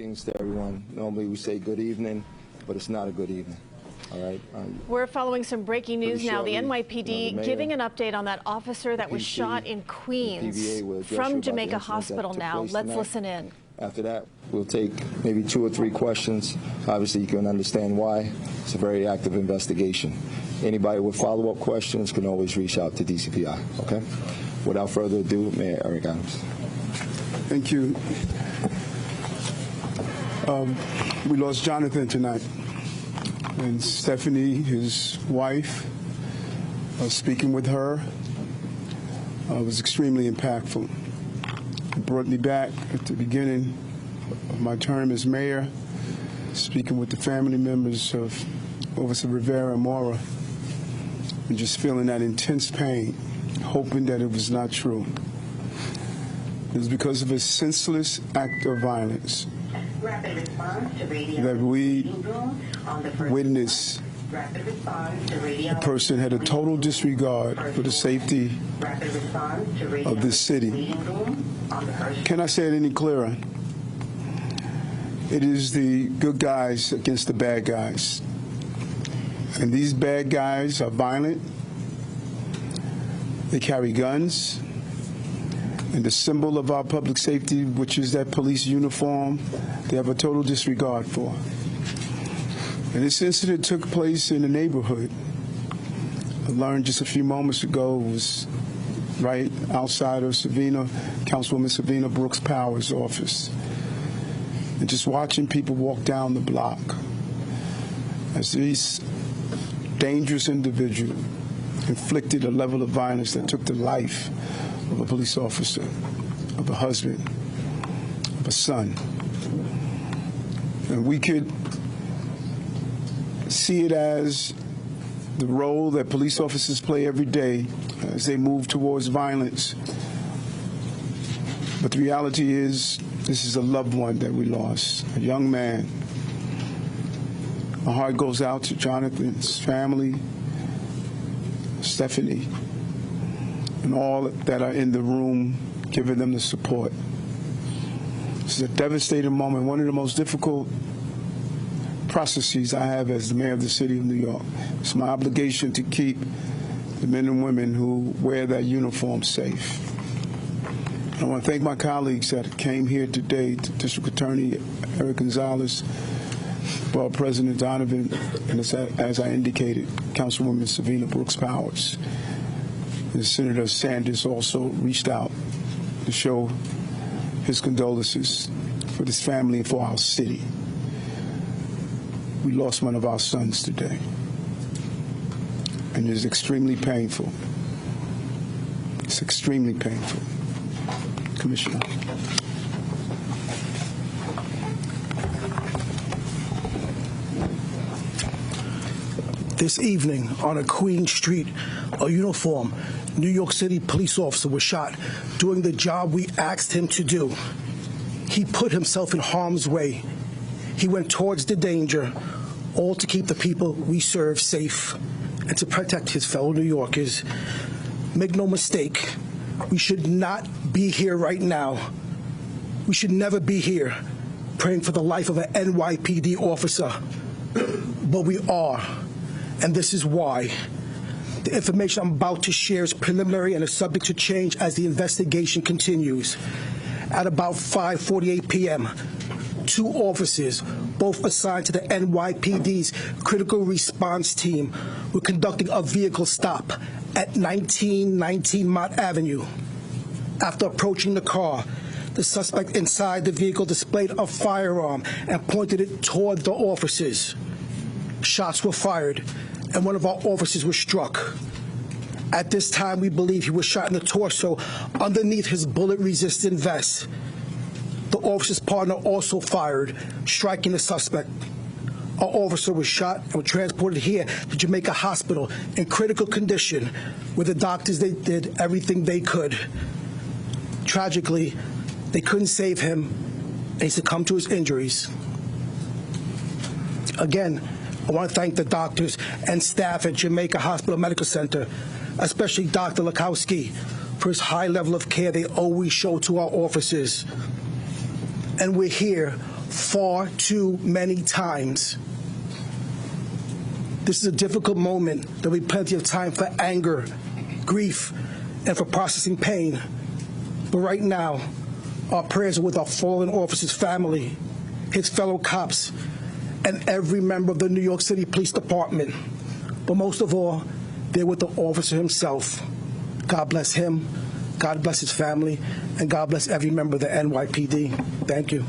Greetings to everyone. Normally we say good evening, but it's not a good evening. All right. We're following some breaking news now. The NYPD giving an update on that officer that was shot in Queens from Jamaica Hospital now. Let's listen in. After that, we'll take maybe 2 or 3 questions. Obviously, you can understand why. It's a very active investigation. Anybody with follow-up questions can always reach out to DCPI. Okay? Without further ado, Mayor Eric Adams. Thank you. We lost Jonathan tonight. And Stephanie, his wife, speaking with her was extremely impactful. It brought me back at the beginning of my term as mayor, speaking with the family members of Officer Rivera and Mora, and just feeling that intense pain, hoping that it was not true. It was because of a senseless act of violence that we witnessed a person had a total disregard for the safety of this city. Can I say it any clearer? It is the good guys against the bad guys. And these bad guys are violent. They carry guns. And the symbol of our public safety, which is that police uniform, they have a total disregard for. And this incident took place in the neighborhood. I learned just a few moments ago it was right outside of Councilwoman Savina Brooks Powers' office. And just watching people walk down the block as these dangerous individuals inflicted a level of violence that took the life of a police officer, of a husband, of a son. And we could see it as the role that police officers play every day as they move towards violence. But the reality is, this is a loved one that we lost, a young man. My heart goes out to Jonathan's family, Stephanie, and all that are in the room, giving them the support. This is a devastating moment, one of the most difficult processes I have as the mayor of the city of New York. It's my obligation to keep the men and women who wear that uniform safe. I want to thank my colleagues that came here today, to District Attorney Eric Gonzalez, Borough President Donovan, and as I indicated, Councilwoman Savina Brooks Powers. And Senator Sanders also reached out to show his condolences for this family and for our city. We lost one of our sons today, and it is extremely painful. It's extremely painful. Commissioner. This evening on a Queen Street, a uniformed New York City police officer was shot doing the job we asked him to do. He put himself in harm's way. He went towards the danger, all to keep the people we serve safe and to protect his fellow New Yorkers. Make no mistake, we should not be here right now. We should never be here praying for the life of an NYPD officer, but we are. And this is why. The information I'm about to share is preliminary and is subject to change as the investigation continues. At about 5:48 p.m., 2 officers, both assigned to the NYPD's critical response team, were conducting a vehicle stop at 1919 Mott Avenue. After approaching the car, the suspect inside the vehicle displayed a firearm and pointed it toward the officers. Shots were fired, and one of our officers was struck. At this time, we believe he was shot in the torso underneath his bullet-resistant vest. The officer's partner also fired, striking the suspect. Our officer was shot and was transported here to Jamaica Hospital in critical condition, where the doctors did everything they could. Tragically, they couldn't save him, and he succumbed to his injuries. Again, I want to thank the doctors and staff at Jamaica Hospital Medical Center, especially Dr. Lakowski, for his high level of care they always show to our officers. And we're here far too many times. This is a difficult moment. There'll be plenty of time for anger, grief, and for processing pain. But right now, our prayers are with our fallen officer's family, his fellow cops, and every member of the New York City Police Department. But most of all, they're with the officer himself. God bless him, God bless his family, and God bless every member of the NYPD. Thank you.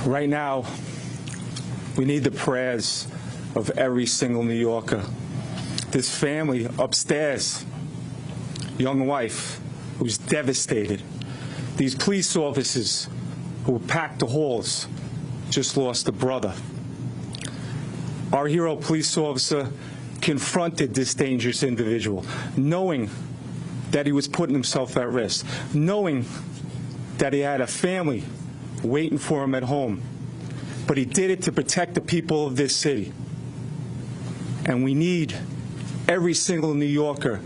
Right now, we need the prayers of every single New Yorker. This family upstairs, young wife who's devastated. These police officers who packed the halls just lost a brother. Our hero police officer confronted this dangerous individual, knowing that he was putting himself at risk, knowing that he had a family waiting for him at home. But he did it to protect the people of this city. And we need every single New Yorker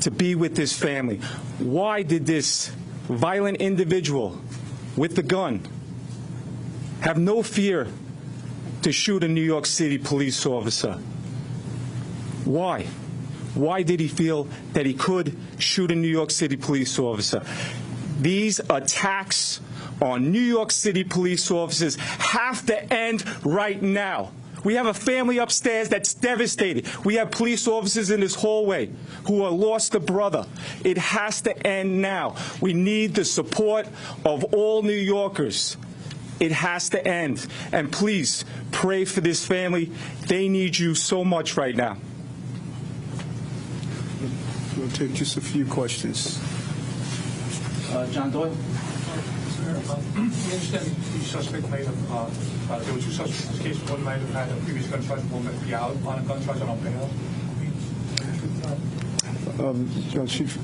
to be with this family. Why did this violent individual with the gun have no fear to shoot a New York City police officer? Why? Why did he feel that he could shoot a New York City police officer? These attacks on New York City police officers have to end right now. We have a family upstairs that's devastated. We have police officers in this hallway who have lost a brother. It has to end now. We need the support of all New Yorkers. It has to end. And please pray for this family. They need you so much right now. We'll take just a few questions. John Doyle. We understand the suspect might have, there were two suspects in this case. One might have had a previous gunshot involvement, be out on a gunshot on bail. Chief.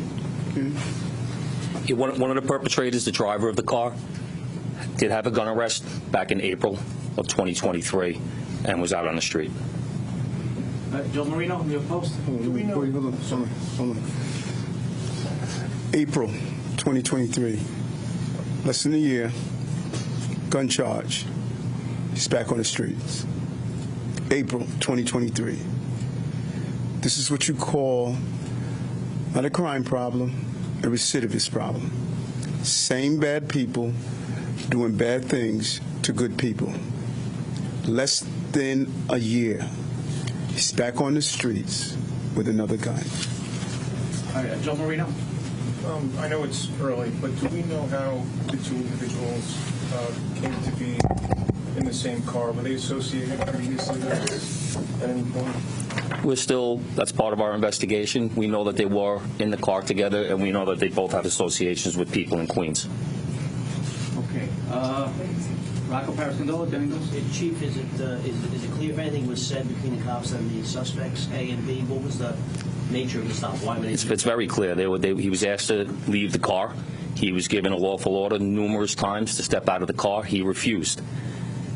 One of the perpetrators, the driver of the car, did have a gun arrest back in April of 2023 and was out on the street. Joe Marino, New York Post. Hold on. April 2023. Less than a year, gun charge. He's back on the streets. April 2023. This is what you call not a crime problem, a recidivist problem. Same bad people doing bad things to good people. Less than a year, he's back on the streets with another gun. All right, Joe Marino. I know it's early, but do we know how the two individuals came to be in the same car? Were they associated previously at any point? That's part of our investigation. We know that they were in the car together, and we know that they both have associations with people in Queens. Okay. Rocco Parascondola, Denny News. Chief, is it clear if anything was said between the cops and the suspects, A and B? What was the nature of the stop? Why were they? It's very clear. He was asked to leave the car. He was given a lawful order numerous times to step out of the car. He refused.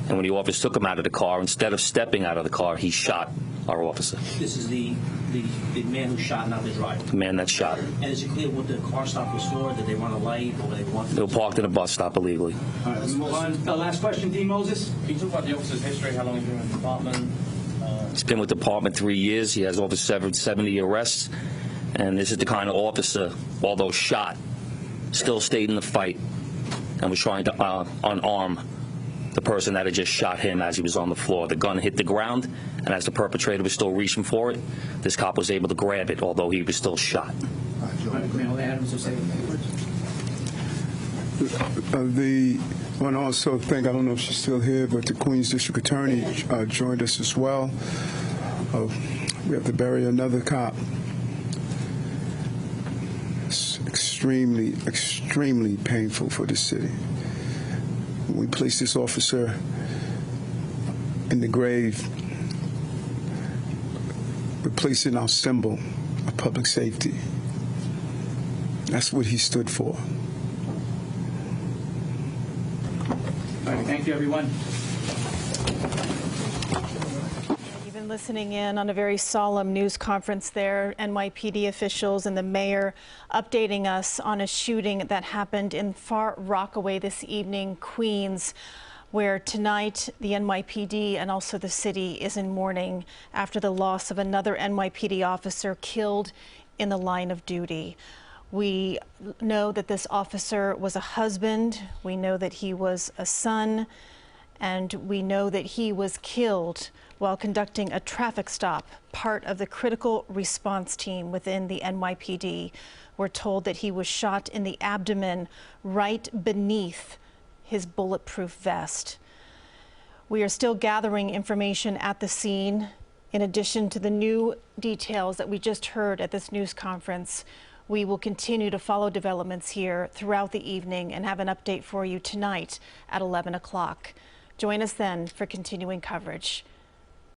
And when the officer took him out of the car, instead of stepping out of the car, he shot our officer. This is the man who shot, not the driver? The man that shot. And is it clear what the car stop was for? Did they run a light, or were they wanted? They were parked in a bus stop illegally. All right, let's move on. Last question, Dean Moses. Can you talk about the officer's history? How long he's been in the department? He's been with the department 3 years. He has over 70 arrests. And this is the kind of officer, although shot, still stayed in the fight and was trying to unarm the person that had just shot him as he was on the floor. The gun hit the ground, and as the perpetrator was still reaching for it, this cop was able to grab it, although he was still shot. I want to also thank, I don't know if she's still here, but the Queens District Attorney joined us as well. We have to bury another cop. It's extremely, extremely painful for the city. We place this officer in the grave, replacing our symbol of public safety. That's what he stood for. All right, thank you, everyone. been listening in on a very solemn news conference there. NYPD officials and the mayor updating us on a shooting that happened in Far Rockaway this evening, Queens, where tonight the NYPD and also the city is in mourning after the loss of another NYPD officer killed in the line of duty. We know that this officer was a husband. We know that he was a son. And we know that he was killed while conducting a traffic stop, part of the critical response team within the NYPD. We're told that he was shot in the abdomen right beneath his bulletproof vest. We are still gathering information at the scene. In addition to the new details that we just heard at this news conference, we will continue to follow developments here throughout the evening and have an update for you tonight at 11 o'clock. Join us then for continuing coverage.